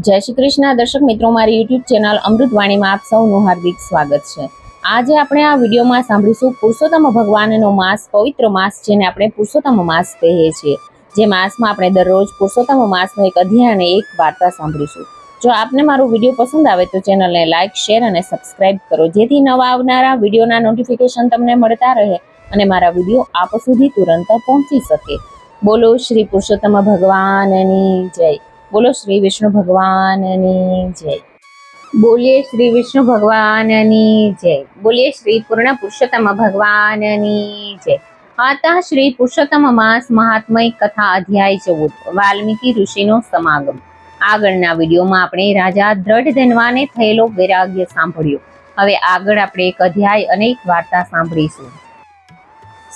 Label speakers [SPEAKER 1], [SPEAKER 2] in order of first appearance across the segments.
[SPEAKER 1] જય શ્રી કૃષ્ણ દર્શક મિત્રો, મારી યુટ્યુબ ચેનલ અમૃતવાણીમાં આપ સૌનું હાર્દિક સ્વાગત છે। આજે આપણે આ વિડીયોમાં સાંભળીશું પુરુષોત્તમ ભગવાનનો માસ, પવિત્ર માસ જેને આપણે પુરુષોત્તમ માસ કહીએ છીએ। જે માસમાં આપણે દરરોજ પુરુષોત્તમ માસનો એક અધ્યાય અને એક વાર્તા સાંભળીશું। જો આપને મારો વિડીયો પસંદ આવે તો ચેનલને લાઇક, શેર અને સબસ્ક્રાઇબ કરો, જેથી નવા આવનારા વિડીયોના નોટિફિકેશન તમને મળતા રહે અને મારા વિડીયો આપ સુધી તુરંત પહોંચી શકે। બોલો શ્રી પુરુષોત્તમ ભગવાનની જય। બોલો શ્રી વિષ્ણુ ભગવાનની જય। બોલીએ શ્રી વિષ્ણુ ભગવાનની જય। બોલીએ શ્રી પૂર્ણ પુરુષોત્તમ ભગવાનની જય। આતા શ્રી પુરુષોત્તમ માસ મહાત્મય કથા અધ્યાય 14 વાલ્મીકી ઋષિનો સમાગમ। આગળના વિડીયોમાં આપણે રાજા દ્રઢધન્વાને થયેલો વૈરાગ્ય સાંભળ્યો। હવે આગળ આપણે એક અધ્યાય અને એક વાર્તા સાંભળીશું।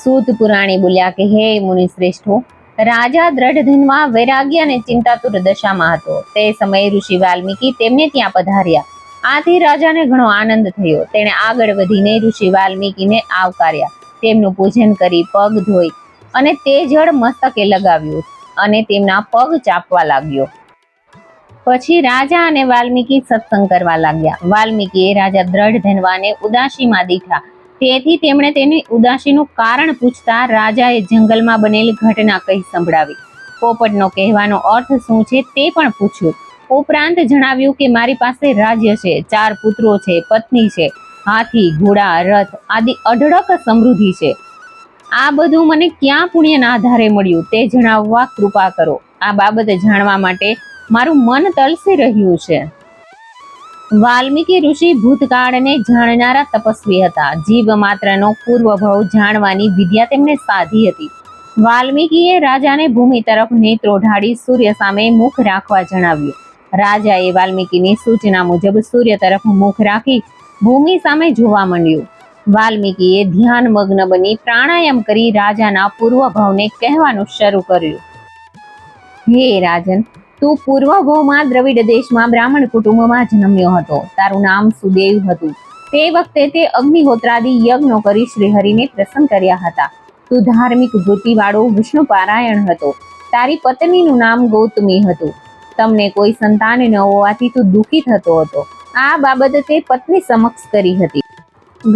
[SPEAKER 1] સૂત પુરાણી બોલ્યા કે હે મુનિ શ્રેષ્ઠો, રાજા દ્રઢધન્વા વૈરાગ્ય અને ચિંતાતુર દશામાં હતો। તે સમયે ઋષિ વાલ્મીકી તેમને ત્યાં પધાર્યા। આથી રાજાને ઘણો આનંદ થયો। તેણે આગળ વધીને ઋષિ વાલ્મીકીને આવકાર્યા, તેમનું પૂજન કરી પગ ધોઈ અને તે જળ મસ્તકે લગાવ્યું અને તેમના પગ ચાપવા લાગ્યો। પછી રાજા અને વાલ્મીકી સત્સંગ કરવા લાગ્યા। વાલ્મીકીએ રાજા દ્રઢધન્વાને ઉદાસીમાં દીઠા, તેથી તેમણે તેની ઉદાસીનું કારણ પૂછતા રાજાએ જંગલમાં બનેલ ઘટના કહી સંભળાવી। પોપટનો કહેવાનો અર્થ શું છે તે પણ પૂછ્યું। ઉપરાંત જણાવ્યું કે મારી પાસે રાજ્ય છે, 4 પુત્રો છે, પત્ની છે, હાથી, ઘોડા, રથ આદિ અઢળક સમૃદ્ધિ છે। આ બધું મને ક્યાં પુણ્યના આધારે મળ્યું તે જણાવવા કૃપા કરો। આ બાબત જાણવા માટે મારું મન તલસી રહ્યું છે। વાલ્મીકી ઋષિ ભૂતકાળને જાણનારા તપસ્વી હતા। જીવ માત્રનો પૂર્વભાવ જાણવાની વિદ્યા તેમને સાધી હતી। વાલ્મીકીએ રાજાને ભૂમિ તરફ નેત્રો ઢાળી સૂર્ય સામે મુખ રાખવા જણાવ્યું। રાજાએ વાલ્મીકીની સૂચના મુજબ સૂર્ય તરફ મુખ રાખી ભૂમિ સામે જોવા માંડ્યું। વાલ્મીકીએ ધ્યાનમગ્ન બની પ્રાણાયામ કરી રાજાના પૂર્વભાવને કહેવાનું શરૂ કર્યું। હે રાજન, તું પૂર્વભાવમાં દ્રવિડ દેશમાં બ્રાહ્મણ કુટુંબમાં જન્મ્યો હતો। તારું નામ સુદેવ હતું। તે વખતે તે અગ્નિહોત્રાદિ યજ્ઞો કરી શ્રીહરિને પ્રસન્ન કર્યા હતા। તું ધાર્મિક વૃત્તિવાળો વિષ્ણુ પારાયણ હતો। તારી પત્નીનું નામ ગૌતમી હતું। તમને કોઈ સંતાન ન હોવાથી તું દુઃખી થતો હતો। આ બાબત તે પત્ની સમક્ષ કરી હતી।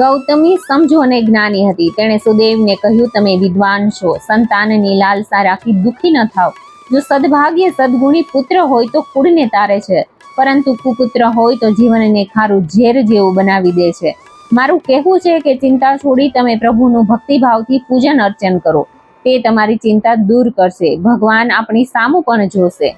[SPEAKER 1] ગૌતમી સમજુ અને જ્ઞાની હતી। તેણે સુદેવને કહ્યું, તમે વિદ્વાન છો, સંતાનની લાલસા રાખી દુઃખી ન થાવ। જો સદભાગ્ય સદગુણી પુત્ર હોય તો કુળને તારે છે, પરંતુ કુપુત્ર હોય તો જીવનને ખારું ઝેર જેવું બનાવી દે છે। મારું કહેવું છે કે ચિંતા છોડી તમે પ્રભુનું ભક્તિભાવથી પૂજન અર્ચન કરો, તે તમારી ચિંતા દૂર કરશે। ભગવાન આપણી સામું પણ જોશે।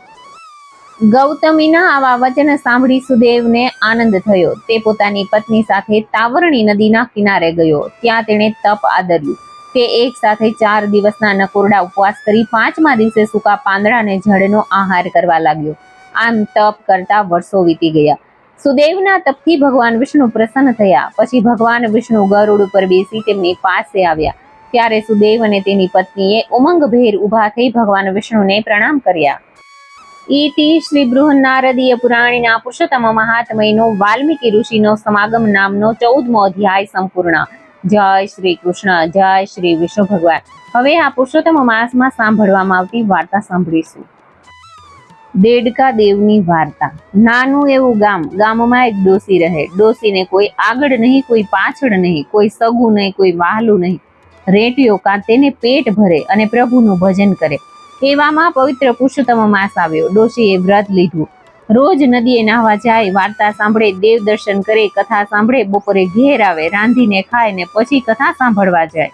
[SPEAKER 1] ગૌતમીના આવા વચન સાંભળી સુદેવને આનંદ થયો। તે પોતાની પત્ની સાથે તાવરણી નદીના કિનારે ગયો। ત્યાં તેણે તપ આદર્યું। તે એક સાથે 4 દિવસના નકોરડા ઉપવાસ કરી 5મા દિવસે સૂકા પાંદડા અને જળનો આહાર કરવા લાગ્યો। આમ તપ કરતા વર્ષો વીતી ગયા। સુદેવના તપથી ભગવાન વિષ્ણુ પ્રસન્ન થયા। પછી ભગવાન વિષ્ણુ ગરુડ ઉપર બેસી તેમની પાસે આવ્યા। ત્યારે સુદેવ અને તેની પત્નીએ ઉમંગભેર ઊભા થઈ ભગવાન વિષ્ણુને પ્રણામ કર્યા। ઇતિ શ્રી બૃહન્નારદીય પુરાણીના પુરુષોત્તમ મહાત્મયનો વાલ્મીકી ઋષિનો સમાગમ નામનો 14મો અધ્યાય સંપૂર્ણ। જય શ્રી કૃષ્ણ, જય શ્રી વિષ્ણુ ભગવાન। હવે આ પુરુષોત્તમ માસમાં સાંભળવામાં આવતી વાર્તા સાંભળીશું। દેડકા દેવની વાર્તા। નાનું એવું ગામ, ગામમાં એક ડોસી રહે। ડોસીને કોઈ આગળ નહીં, કોઈ પાછળ નહીં, કોઈ સગું નહીં, કોઈ વહાલું નહીં। રેટીઓ કાં તેને પેટ ભરે અને પ્રભુનું ભજન કરે। એવામાં પવિત્ર પુરુષોત્તમ માસ આવ્યો। ડોશીએ વ્રત લીધું। રોજ નદીએ નાહવા જાય, વાર્તા સાંભળે, દેવ દર્શન કરે, કથા સાંભળે, બપોરે ઘેર આવે, રાંધીને ખાય ને પછી કથા સાંભળવા જાય।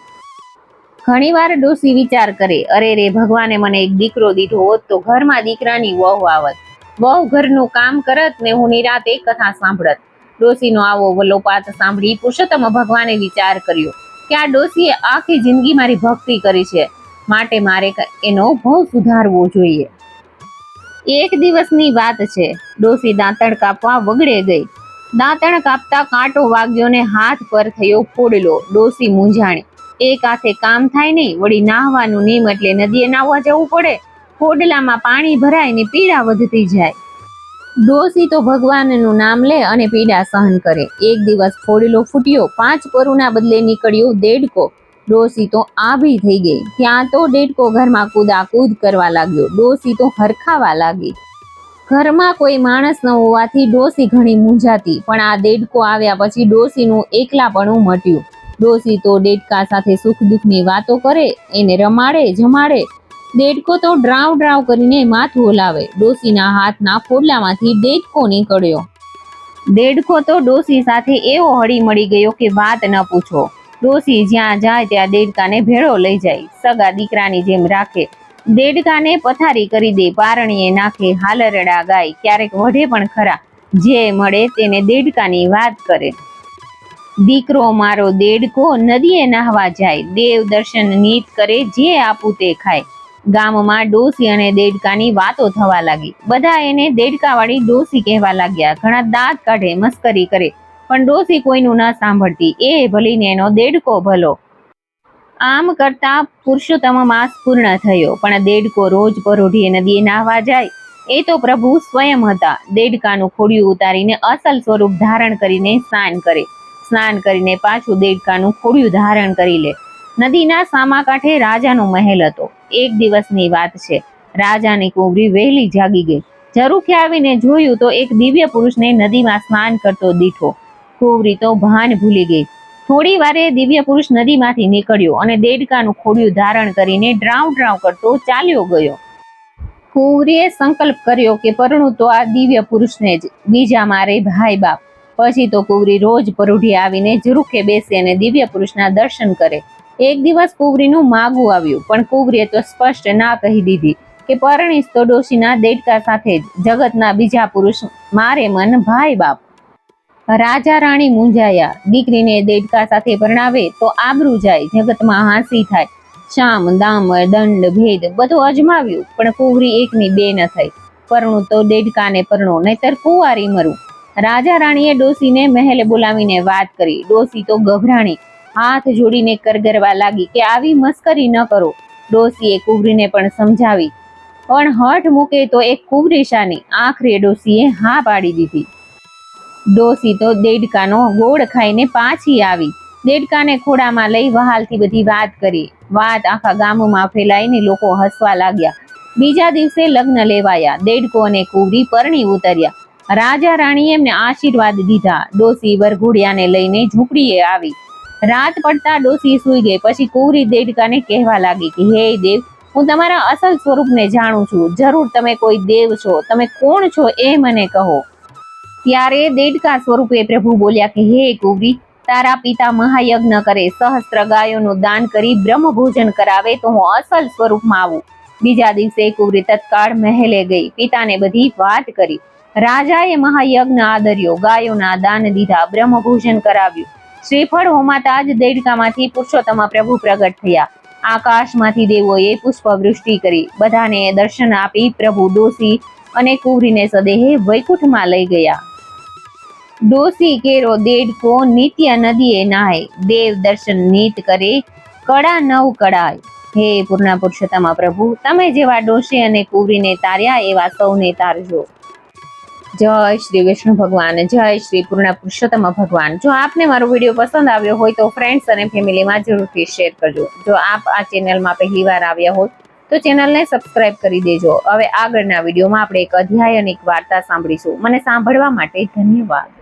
[SPEAKER 1] ઘણીવાર ડોશી વિચાર કરે, અરે રે ભગવાને મને એક દીકરો દીધો હોત તો ઘરમાં દીકરાની વહુ આવત, વહુ ઘરનું કામ કરત ને હું નિરાતે કથા સાંભળત। ડોશીનો આવો વલોપાત સાંભળી પુરુષોત્તમ ભગવાને વિચાર કર્યો કે આ ડોશીએ આખી જિંદગી મારી ભક્તિ કરી છે, માટે મારે એનો ભાવ સુધારવો જોઈએ। એક દિવસની વાત છે। ડોશી દાંતણ કાપવા વગડે ગઈ। દાંતણ કાપતા કાંટો વાગ્યો ને હાથ પર થયો ફોડલો। ડોશી મૂંઝાણી। એક હાથે કામ થાય નહીં, વળી નાહવાનું નિયમ એટલે નદીએ નાહવા જવું પડે। ફોડલામાં પાણી ભરાય ને પીડા વધતી જાય। ડોશી તો ભગવાનનું નામ લે અને પીડા સહન કરે। એક દિવસ ફોડલો ફૂટ્યો, 5 પરુના બદલે નીકળ્યો દેડકો। ડોશી તો આભી થઈ ગઈ। ત્યાં તો દેડકો ઘરમાં કૂદાકૂદ કરવા લાગ્યો। ડોશી તો હરખાવા લાગી। ઘરમાં કોઈ માણસ ન હોવાથી ડોસી ઘણી મૂંઝાતી, પણ આ દેડકો આવ્યા પછી ડોસીનું એકલાપણું મટ્યું. ડોસી તો દેડકા સાથે સુખ દુઃખની વાતો કરે, એને રમાડે જમાડે. દેડકો તો ડ્રાવ ડ્રાવ કરીને માથું હલાવે. ડોસીના હાથના ખોડલામાંથી દેડકો નીકળ્યો. દેડકો તો ડોસી સાથે એવો હળી મળી ગયો કે વાત ન પૂછો. ડોસી જ્યાં જાય ત્યાં દેડકાને ભેળો લઈ જાય, સગા દીકરાની જેમ રાખે. દેડકાને પથારી કરી દે, પારણીએ નાખે, હાલરડા ગાય, ક્યારેક વઢે પણ ખરા. જે મળે તેને દેડકાની વાત કરે. દીકરો મારો દેડકો નદીએ નાહવા જાય, દેવ દર્શન નીત કરે, જે આપું તે ખાય. ગામમાં ડોસી અને દેડકાની વાતો થવા લાગી. બધા એને દેડકાવાળી ડોસી કહેવા લાગ્યા. ઘણા દાંત કાઢે, મસ્કરી કરે, પણ ડોસી કોઈનું ન સાંભળતી. એ ભલીને એનો દેડકો ભલો. આમ કરતા પુરુષોત્તમ માસ પૂર્ણ થયો, પણ દેડકો રોજ પરોઢીએ નદીએ નાહવા જાય. એ તો પ્રભુ સ્વયં હતા. દેડકાનું ખોડિયું ઉતારીને અસલ સ્વરૂપ ધારણ કરીને સ્નાન કરે. સ્નાન કરીને પાછું દેડકાનું ખોડિયું ધારણ કરી લે. નદીના સામા કાંઠે રાજાનો મહેલ હતો. એક દિવસની વાત છે. રાજાની કુંવરી વહેલી જાગી ગઈ. ઝરૂખે આવીને જોયું તો એક દિવ્ય પુરુષને નદીમાં સ્નાન કરતો દીઠો. કુંવરી તો ભાન ભૂલી ગઈ. થોડી વારે દિવ્ય પુરુષ નદીમાંથી નીકળ્યો અને દેડકાનું ખોડિયું ધારણ કરીને ડ્રાવ ડ્રાવ કરતો ચાલ્યો ગયો. કુંવરીએ સંકલ્પ કર્યો કે પરણું તો આ દિવ્ય પુરુષને જ, બીજા મારે ભાઈ બાપ. પછી તો કુંવરી રોજ પરોઢી આવીને ઝરૂખે બેસે અને દિવ્ય પુરુષના દર્શન કરે. એક દિવસ કુંવરીનું માગું આવ્યું, પણ કુંવરીએ તો સ્પષ્ટ ના કહી દીધી કે પરણીશ તો ડોશીના દેડકા સાથે જ, જગતના બીજા પુરુષ મારે મન ભાઈ બાપ. રાજા રાણી મૂંઝાયા. દીકરીને દેડકા સાથે પરણાવે તો આબરૂ જાય, જગતમાં હાંસી થાય. શામ દામ દંડ ભેદ બધું અજમાવ્યું, પણ કુંવરી એકની બે ન થઈ. પરણું તો દેડકાને પરણો, નહીતર કુંવારી મરું. રાજા રાણીએ ડોસીને મહેલે બોલાવીને વાત કરી. ડોસી તો ગભરાણી, હાથ જોડીને કરગરવા લાગી કે આવી મસ્કરી ન કરો. ડોસીએ કુંવરીને પણ સમજાવી, પણ હઠ મૂકે તો એક કુંવરી શાની. આખરે ડોસીએ હા પાડી દીધી. ડોસી તો દેડકાનો ગોળ ખાઈને પાછી આવી. દેડકાને ખોડામાં લઈ વહાલથી બધી વાત કરી. વાત આખા ગામમાં ફેલાઈને લોકો હસવા લાગ્યા. બીજા દિવસે લગ્ન લેવાયા. દેડકો અને કુંવરી પરણી ઉતર્યા. રાજા રાણીએ એમને આશીર્વાદ દીધા. ડોસી વરઘોડિયાને લઈને ઝૂંપડીએ આવી. રાત પડતા ડોસી સૂઈ ગઈ. પછી કુંવરી દેડકાને કહેવા લાગી કે હે દેવ, હું તમારા અસલ સ્વરૂપને જાણું છું. જરૂર તમે કોઈ દેવ છો. તમે કોણ છો એ મને કહો. ત્યારે દેડકા સ્વરૂપે પ્રભુ બોલ્યા કે હે કુંવરી, તારા પિતા મહાયજ્ઞ કરે, સહસ્ત્ર ગાયોનું દાન કરી બ્રહ્મ ભોજન કરાવે તો હું અસલ સ્વરૂપમાં આવું. બીજા દિવસે કુંવરી તત્કાળ મહેલે ગઈ. પિતાને બધી વાત કરી. રાજાએ મહાયજ્ઞ આદર્યો, ગાયોના દાન દીધા, બ્રહ્મ ભોજન કરાવ્યું. શ્રીફળ હોમાતા જ દેડકામાંથી પુરુષોત્તમ પ્રભુ પ્રગટ થયા. આકાશમાંથી દેવોએ પુષ્પવૃષ્ટિ કરી. બધાને દર્શન આપી પ્રભુ ડોસી અને કુંવરીને સદેહે વૈકુંઠમાં લઈ ગયા. ડોસી કેરો દેડકો નિત્ય નદીએ નાય, દેવ દર્શન નીત કરે, કળા નવ કળાય. હે પૂર્ણ પુરુષોત્તમ પ્રભુ, તમે જેવા ડોસી અને કુંવરીને તાર્યા એવા સૌને તારજો. જય શ્રી વિષ્ણુ ભગવાન, જય શ્રી પૂર્ણ પુરુષોત્તમ ભગવાન. જો આપને મારો વિડીયો પસંદ આવ્યો હોય તો ફ્રેન્ડ્સ અને ફેમિલીમાં જરૂરથી શેર કરજો. જો આપ આ ચેનલમાં પહેલી વાર આવ્યા હોય તો ચેનલને સબસ્ક્રાઇબ કરી દેજો. હવે આગળના વિડીયોમાં આપણે એક અધ્યાય અને એક વાર્તા સાંભળીશું. મને સાંભળવા માટે ધન્યવાદ.